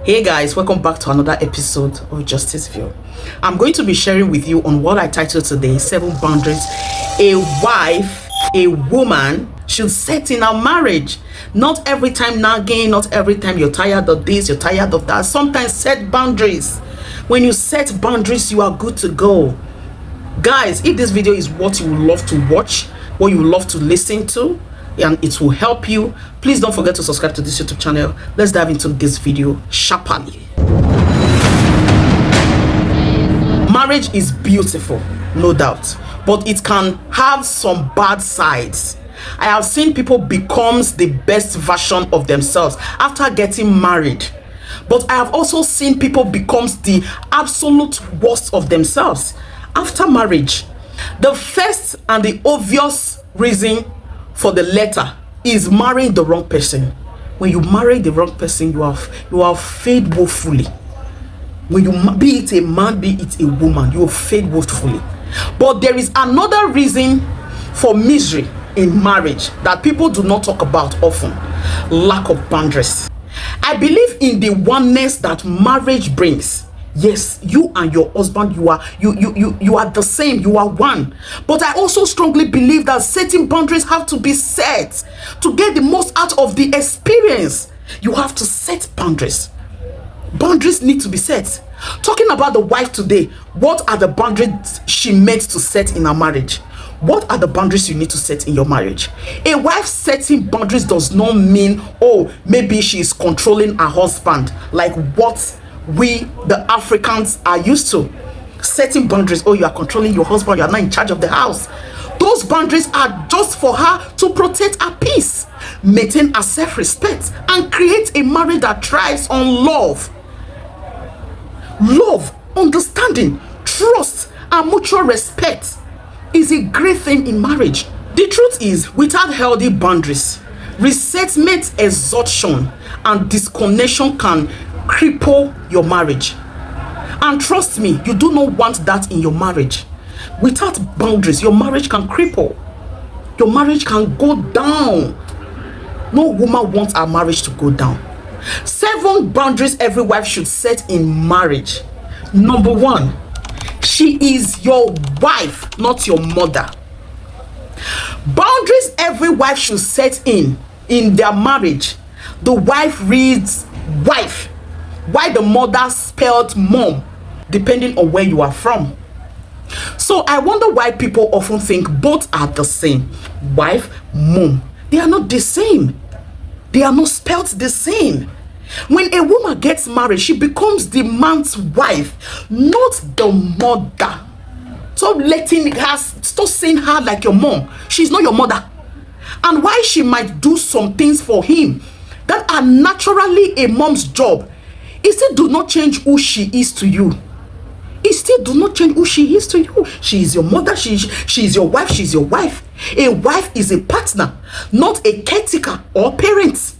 Hey guys, welcome back to another episode of Justice View. I'm going to be sharing with you on what I titled today, 7 boundaries a wife, a woman should set in a marriage. Not every time nagging, not every time you're tired of this, you're tired of that. Sometimes set boundaries. When you set boundaries, you are good to go. Guys, if this video is what you would love to watch, what you would love to listen to, and it will help you, please don't forget to subscribe to this YouTube channel. Let's dive into this video sharply. Marriage is beautiful, no doubt, but it can have some bad sides. I have seen people become the best version of themselves after getting married, but I have also seen people become the absolute worst of themselves after marriage. The first and the obvious reason for the latter is marrying the wrong person. When you marry the wrong person, you have failed woefully. When you be it a man, be it a woman, you have failed woefully. But there is another reason for misery in marriage that people do not talk about often: lack of boundaries. I believe in the oneness that marriage brings. Yes, you and your husband, you are the same, you are one. But I also strongly believe that certain boundaries have to be set to get the most out of the experience. You have to set boundaries. Boundaries need to be set. Talking about the wife today, what are the boundaries she meant to set in her marriage? What are the boundaries you need to set in your marriage? A wife setting boundaries does not mean, oh, maybe she is controlling her husband, like what we the Africans are used to. Setting boundaries, oh, you are controlling your husband, you are not in charge of the house. Those boundaries are just for her to protect her peace, maintain her self-respect, and create a marriage that thrives on love, understanding, trust, and mutual respect is a great thing in marriage. The truth is, without healthy boundaries, resentment, exhaustion, and disconnection can cripple your marriage. And trust me, you do not want that in your marriage. Without boundaries, your marriage can cripple. Your marriage can go down. No woman wants her marriage to go down. 7 boundaries every wife should set in marriage. Number 1, she is your wife, not your mother. Boundaries every wife should set in their marriage. The wife reads wife, while the mother spelled mom, depending on where you are from. So I wonder why people often think both are the same. Wife, mom. They are not the same. They are not spelled the same. When a woman gets married, she becomes the man's wife, not the mother. Stop saying her like your mom. She's not your mother. And while she might do some things for him that are naturally a mom's job, it still do not change who she is to you. It still do not change who she is to you. She is your mother. She is your wife. She's your wife. A wife is a partner, not a caretaker or parent.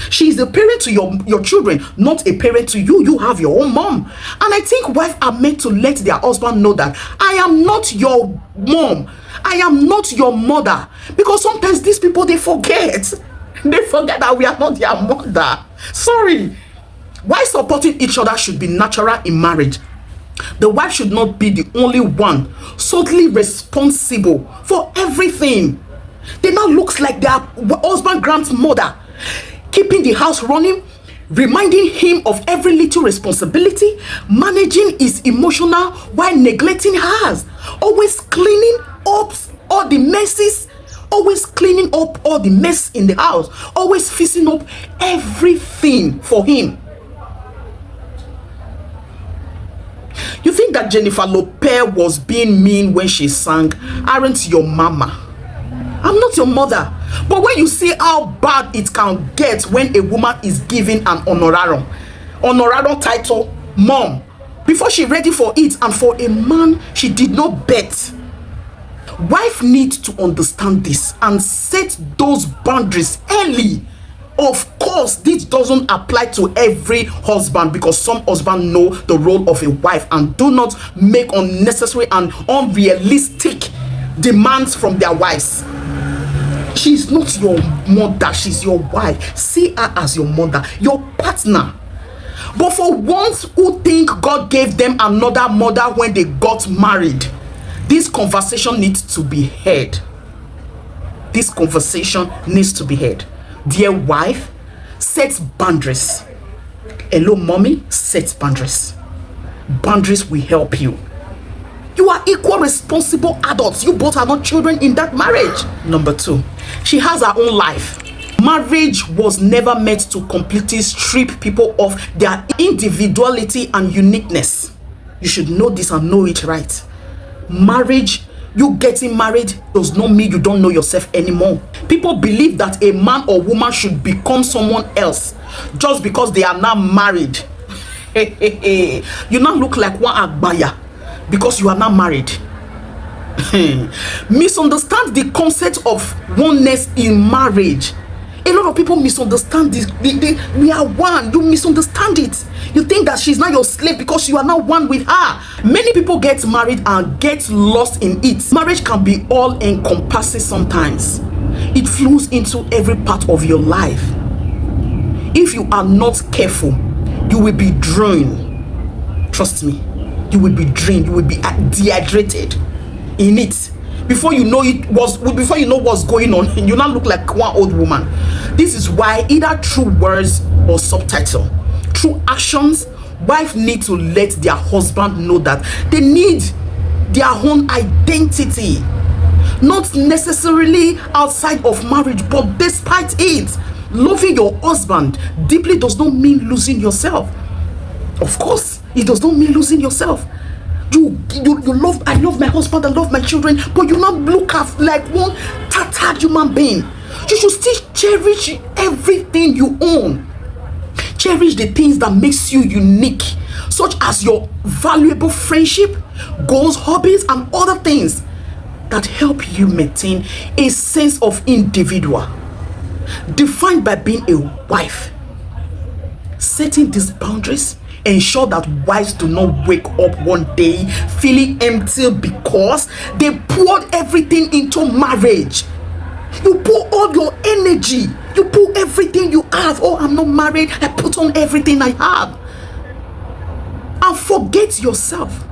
She is a parent to your children, not a parent to you. You have your own mom. And I think wives are meant to let their husband know that I am not your mom. I am not your mother. Because sometimes these people, they forget. They forget that we are not their mother. Sorry. Why supporting each other should be natural in marriage. The wife should not be the only one solely responsible for everything. They now looks like their husband grandmother, keeping the house running, reminding him of every little responsibility, managing his emotional while neglecting hers, always cleaning up all the messes, always cleaning up all the mess in the house, always fixing up everything for him. You think that Jennifer Lopez was being mean when she sang "Aren't Your Mama"? I'm not your mother. But when you see how bad it can get when a woman is given an honorarium title, mom, before she ready for it, and for a man she did not bet. Wife needs to understand this and set those boundaries early. Of course, this doesn't apply to every husband, because some husbands know the role of a wife and do not make unnecessary and unrealistic demands from their wives. She's not your mother, she's your wife. See her as your mother, your partner. But for ones who think God gave them another mother when they got married, this conversation needs to be heard. This conversation needs to be heard. Dear wife, set boundaries. Hello, mommy, set boundaries. Boundaries will help you. You are equal responsible adults. You both are not children in that marriage. Number 2, she has her own life. Marriage was never meant to completely strip people of their individuality and uniqueness. You should know this and know it right. Marriage, you getting married does not mean you don't know yourself anymore. People believe that a man or woman should become someone else just because they are now married. You now look like one agbaya because you are not married. Misunderstand the concept of oneness in marriage. A lot of people misunderstand this. We are one. You misunderstand it. You think that she's not your slave because you are not one with her. Many people get married and get lost in it. Marriage can be all encompassing sometimes. It flows into every part of your life. If you are not careful, you will be drained. Trust me, you will be drained. You will be dehydrated in it. Before you know what's going on, you now look like one old woman. This is why either through words or subtitle, through actions, wives need to let their husband know that they need their own identity, not necessarily outside of marriage, but despite it. Loving your husband deeply does not mean losing yourself. Of course, it does not mean losing yourself. You love, I love my husband, I love my children, but you not look at like one tattered human being. You should still cherish everything you own. Cherish the things that makes you unique, such as your valuable friendship, goals, hobbies, and other things that help you maintain a sense of individual, defined by being a wife. Setting these boundaries ensure that wives do not wake up one day feeling empty because they poured everything into marriage. You pour all your energy, you pour everything you have. Oh, I'm not married, I put on everything I have, and forget yourself.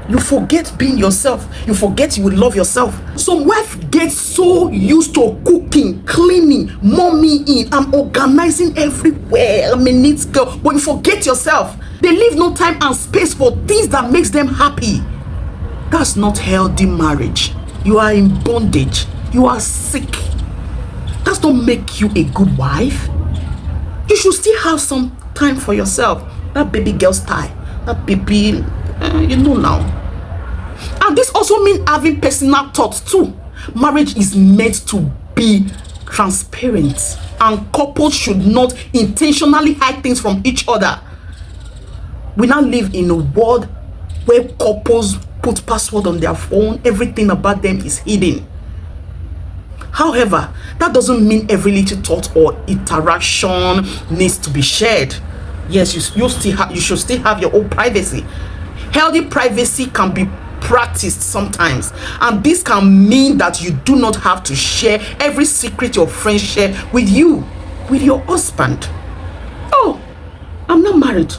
You forget being yourself. You forget you will love yourself. Some wives get so used to cooking, cleaning, mommying, and organizing everywhere. I'm a neat girl, but you forget yourself. They leave no time and space for things that makes them happy. That's not healthy marriage. You are in bondage. You are sick. That's not make you a good wife. You should still have some time for yourself. That baby girl style, that baby, you know now. And this also means having personal thoughts too. Marriage is meant to be transparent, and couples should not intentionally hide things from each other. We now live in a world where couples put password on their phone. Everything about them is hidden. However, that doesn't mean every little thought or interaction needs to be shared. Yes, you should still have your own privacy. Healthy privacy can be practiced sometimes, and this can mean that you do not have to share every secret your friends share with your husband. Oh, I'm not married,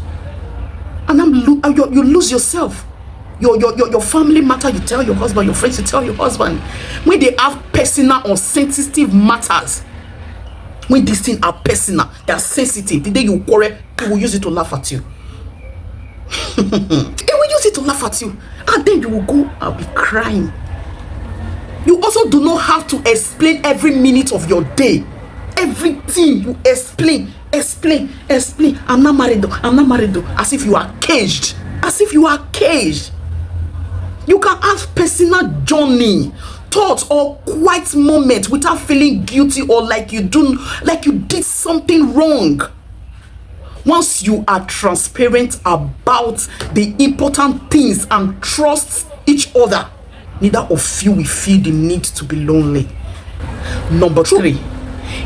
and you lose yourself. Your family matter, you tell your husband. Your friends, you tell your husband. When they have personal or sensitive matters, when these things are personal, they are sensitive, the day you quarrel, they will use it to laugh at you. They will use it to laugh at you, and then you will go and be crying. You also do not have to explain every minute of your day. Everything you explain. I'm not married though. As if you are caged. You can have personal journey, thoughts, or quiet moments without feeling guilty or like you did something wrong. Once you are transparent about the important things and trust each other, neither of you will feel the need to be lonely. Number 3,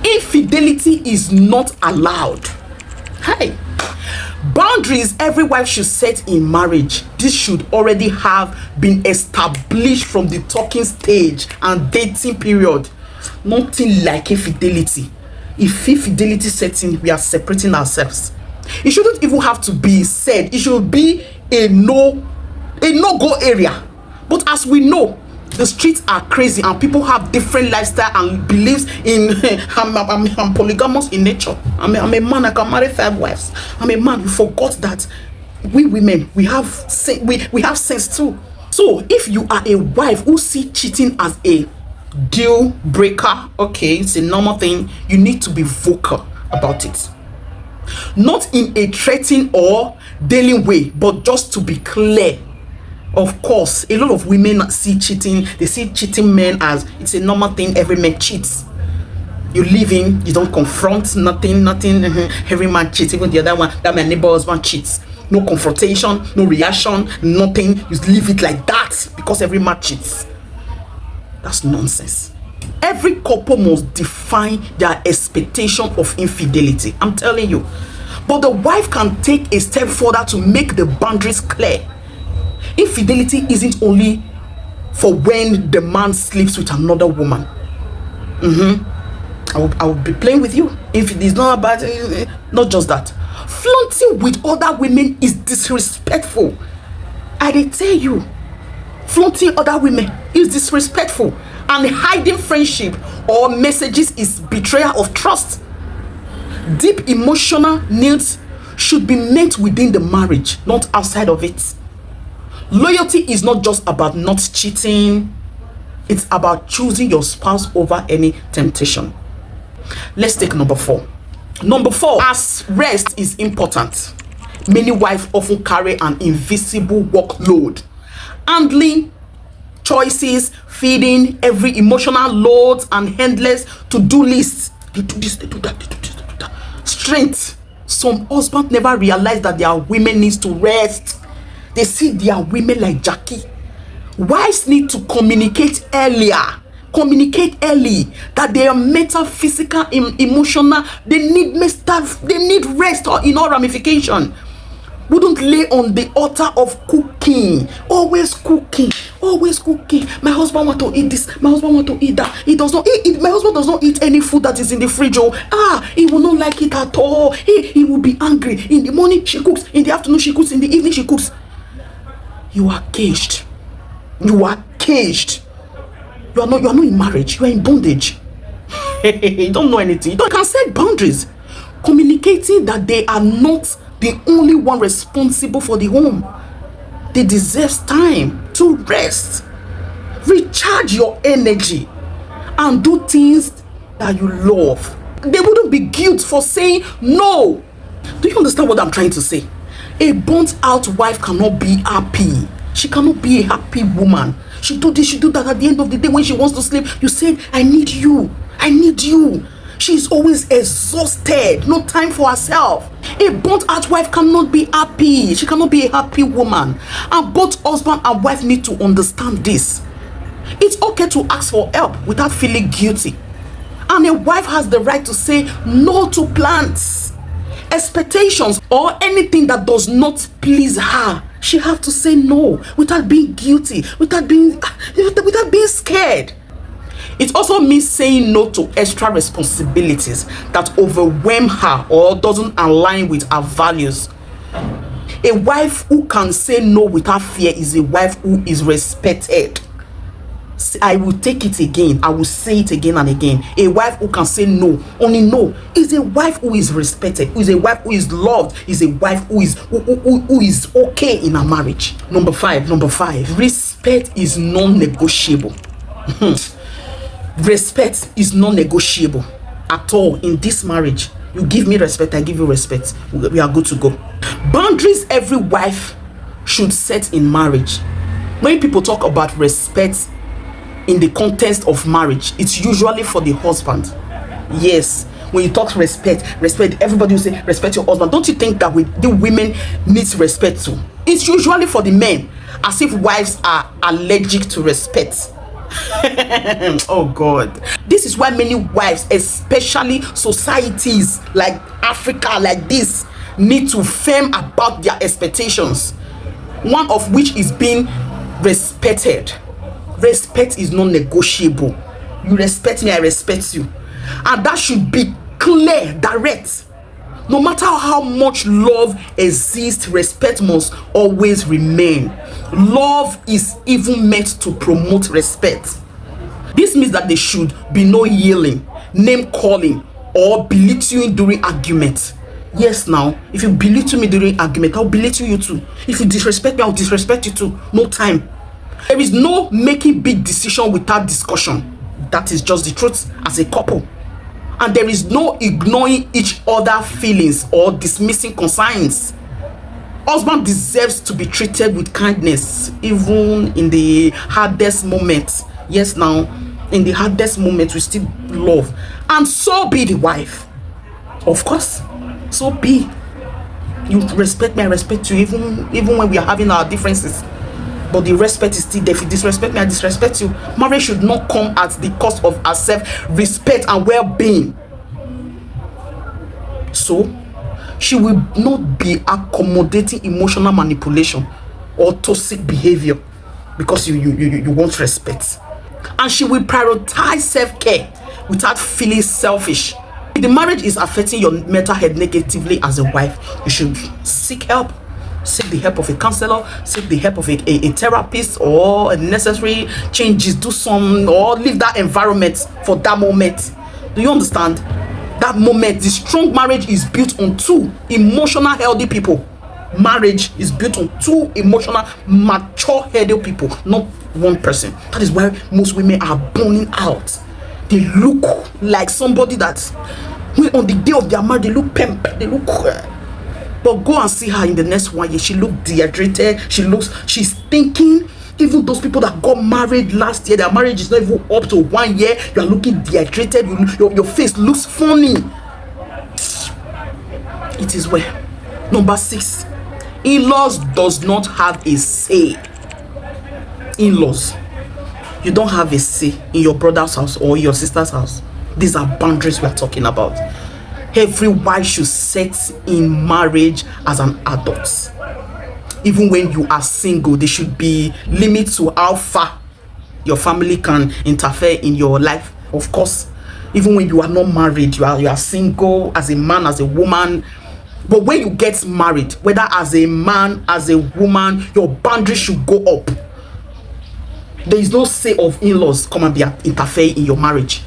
infidelity is not allowed. Hey, boundaries every wife should set in marriage. This should already have been established from the talking stage and dating period. Nothing like infidelity. If infidelity sets in, we are separating ourselves. It shouldn't even have to be said. It should be a no-go area. But as we know, the streets are crazy and people have different lifestyle and beliefs in I'm polygamous in nature. I'm a man, I can marry 5 wives. I'm a man. You forgot that we women, we have sense too. So if you are a wife who see cheating as a deal breaker, okay, it's a normal thing, you need to be vocal about it. Not in a threatening or daily way, but just to be clear. Of course, a lot of women see cheating, they see cheating men as it's a normal thing. Every man cheats. You live in, you don't confront nothing. Every man cheats, even the other one, that my neighbor husband cheats. No confrontation, no reaction, nothing. You leave it like that because every man cheats. That's nonsense. Every couple must define their expectation of infidelity. I'm telling you. But the wife can take a step further to make the boundaries clear. Infidelity isn't only for when the man sleeps with another woman. I will be playing with you. If it is not about, not just that. Flaunting with other women is disrespectful. I did tell you. Flaunting other women is disrespectful. And hiding friendship or messages is betrayal of trust. Deep emotional needs should be met within the marriage, not outside of it. Loyalty is not just about not cheating. It's about choosing your spouse over any temptation. Let's take number 4. Number 4, as rest is important. Many wives often carry an invisible workload. Handling choices, feeding, every emotional load, and endless to-do lists. They do this, they do that, they do this, they do that. Strength. Some husbands never realize that their women needs to rest. They see their women like Jackie. Wives need to communicate earlier. Communicate early that they are metaphysical, emotional. They need rest or in all ramification. Wouldn't lay on the altar of cooking. Always cooking. Always cooking. My husband want to eat this. My husband want to eat that. He does not eat. My husband does not eat any food that is in the fridge. He will not like it at all. He will be angry. In the morning she cooks. In the afternoon she cooks. In the evening she cooks. You are caged. You are caged. You are not in marriage. You are in bondage. You don't know anything. You can set boundaries. Communicating that they are not the only one responsible for the home. They deserve time to rest. Recharge your energy and do things that you love. There wouldn't be guilt for saying no. Do you understand what I'm trying to say? A burnt out wife cannot be happy. She cannot be a happy woman. She do this, she do that. At the end of the day, when she wants to sleep, you say, I need you. I need you. She's always exhausted. No time for herself. A burnt out wife cannot be happy. She cannot be a happy woman. And both husband and wife need to understand this. It's okay to ask for help without feeling guilty. And a wife has the right to say no to plans, expectations, or anything that does not please her. She have to say no without being guilty, without being scared. It also means saying no to extra responsibilities that overwhelm her or doesn't align with her values. A wife who can say no without fear is a wife who is respected. I will take it again. I will say it again and again. A wife who can say no, only no, is a wife who is respected, who is a wife who is loved, is a wife who is okay in a marriage. Number five, respect is non-negotiable. Respect is non-negotiable at all in this marriage. You give me respect, I give you respect. We are good to go. Boundaries every wife should set in marriage. When people talk about respect in the context of marriage, it's usually for the husband. Yes, when you talk respect, everybody will say respect your husband. Don't you think that the women needs respect too? It's usually for the men, as if wives are allergic to respect. Oh God, this is why many wives, especially societies like Africa, like this, need to firm about their expectations, one of which is being respected. Respect is non-negotiable. You respect me, I respect you, and that should be clear, direct. No matter how much love exists, respect must always remain. Love is even meant to promote respect. This means that there should be no yelling, name calling, or belittling during argument. Yes, now, if you belittle me during argument, I'll belittle you too. If you disrespect me, I'll disrespect you too. No time. There is no making big decision without discussion. That is just the truth as a couple. And there is no ignoring each other's feelings or dismissing concerns. Husband deserves to be treated with kindness, even in the hardest moments. Yes, now, in the hardest moments, we still love. And so be the wife. Of course, so be. You respect me, I respect you, even when we are having our differences. But the respect is still there. If you disrespect me, I disrespect you. Marriage should not come at the cost of our self-respect and well-being. So, she will not be accommodating emotional manipulation or toxic behavior because you want respect. And she will prioritize self-care without feeling selfish. If the marriage is affecting your mental health negatively as a wife, you should seek help. Seek the help of a counselor, seek the help of a therapist, or necessary changes, do some, or leave that environment for that moment. Do you understand? That moment, the strong marriage is built on two emotional healthy people. Marriage is built on two emotional mature healthy people, not one person. That is why most women are burning out. They look like somebody that, when on the day of their marriage, they look pimp, they look but go and see her in the next 1 year. She looked dehydrated. She's thinking, even those people that got married last year, their marriage is not even up to 1 year. You are looking dehydrated. Your face looks funny. It is well. Number 6, in-laws does not have a say. In-laws, you don't have a say in your brother's house or your sister's house. These are boundaries we are talking about. Every wife should set in marriage as an adult. Even when you are single, there should be limits to how far your family can interfere in your life. Of course, even when you are not married, you are single, as a man, as a woman. But when you get married, whether as a man, as a woman, your boundaries should go up. There is no say of in-laws come and be interfere in your marriage,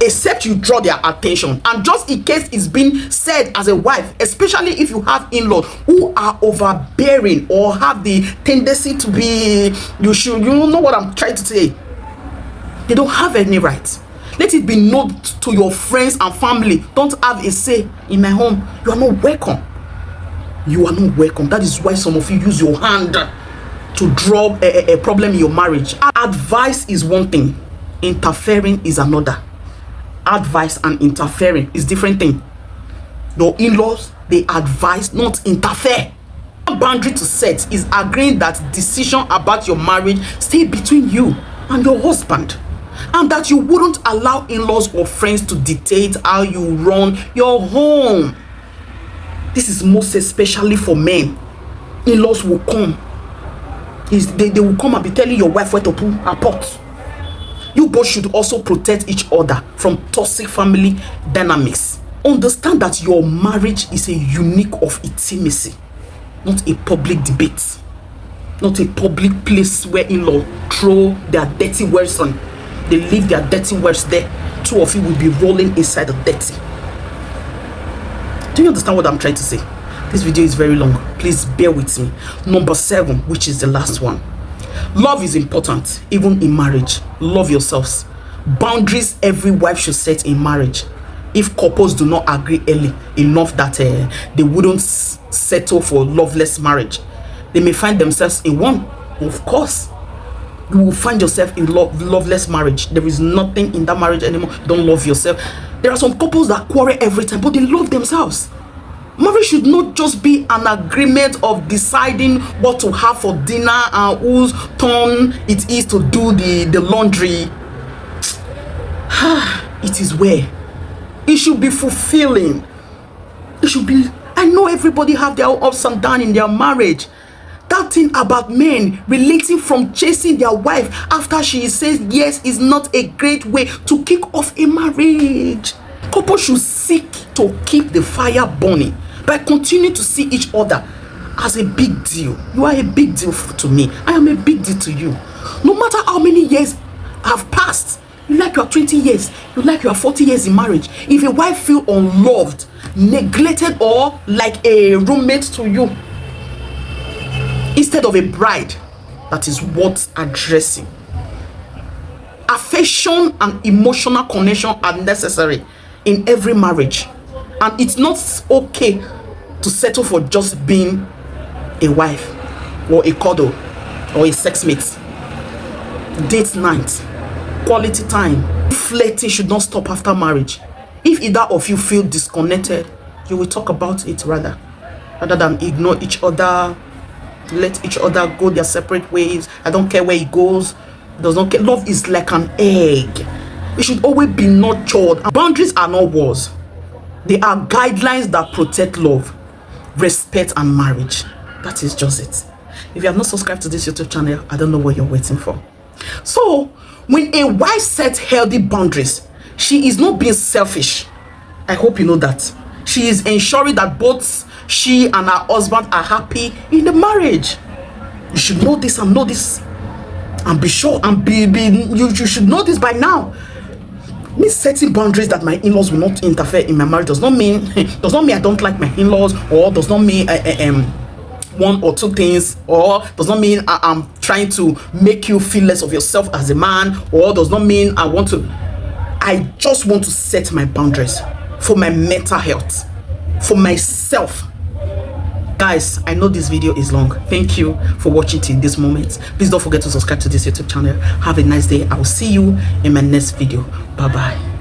except you draw their attention. And just in case it's been said as a wife, especially if you have in-laws who are overbearing or have the tendency to be, you know what I'm trying to say, they don't have any right. Let it be known to your friends and family, don't have a say in my home. You are not welcome. You are not welcome. That is why some of you use your hand to draw a problem in your marriage. Advice is one thing, interfering is another. Advice and interfering is different thing. Your in-laws, they advise, not interfere. One boundary to set is agreeing that decision about your marriage stay between you and your husband, and that you wouldn't allow in-laws or friends to dictate how you run your home. This is most especially for men. In-laws will come. They will come and be telling your wife where to put her pot. You both should also protect each other from toxic family dynamics. Understand that your marriage is a unique of intimacy, not a public debate, not a public place where in-law throw their dirty words on. They leave their dirty words there. Two of you will be rolling inside the dirty. Do you understand what I'm trying to say? This video is very long. Please bear with me. Number 7, which is the last one. Love is important, even in marriage. Love yourselves. Boundaries every wife should set in marriage. If couples do not agree early enough that they wouldn't settle for loveless marriage, they may find themselves in one. Of course, you will find yourself in loveless marriage. There is nothing in that marriage anymore. Don't love yourself. There are some couples that quarrel every time, but they love themselves. Marriage should not just be an agreement of deciding what to have for dinner and whose turn it is to do the laundry. It is where it should be fulfilling. It should be. I know everybody have their ups and downs in their marriage. That thing about men relating from chasing their wife after she says yes is not a great way to kick off a marriage. Couples should seek to keep the fire burning by continuing to see each other as a big deal. You are a big deal to me. I am a big deal to you. No matter how many years have passed, you like you are 20 years, you like you are 40 years in marriage. If a wife feel unloved, neglected, or like a roommate to you instead of a bride, that is worth addressing. Affection and emotional connection are necessary in every marriage, and it's not okay to settle for just being a wife or a cuddle or a sex mate. Date night, quality time, flirting should not stop after marriage. If either of you feel disconnected, you will talk about it rather than ignore each other, let each other go their separate ways. I don't care where it goes, does not care. Love is like an egg. It should always be nurtured. Boundaries are not walls. They are guidelines that protect love, respect, and marriage. That is just it. If you have not subscribed to this YouTube channel, I don't know what you're waiting for. So when a wife sets healthy boundaries, she is not being selfish. I hope you know that. She is ensuring that both she and her husband are happy in the marriage. You should know this and know this, and be sure and you should know this by now. Me setting boundaries that my in-laws will not interfere in my marriage does not mean I don't like my in-laws, or does not mean one or two things, or does not mean I'm trying to make you feel less of yourself as a man, or does not mean I just want to set my boundaries for my mental health, for myself. Guys, I know this video is long. Thank you for watching till this moment. Please don't forget to subscribe to this YouTube channel. Have a nice day. I will see you in my next video. Bye bye.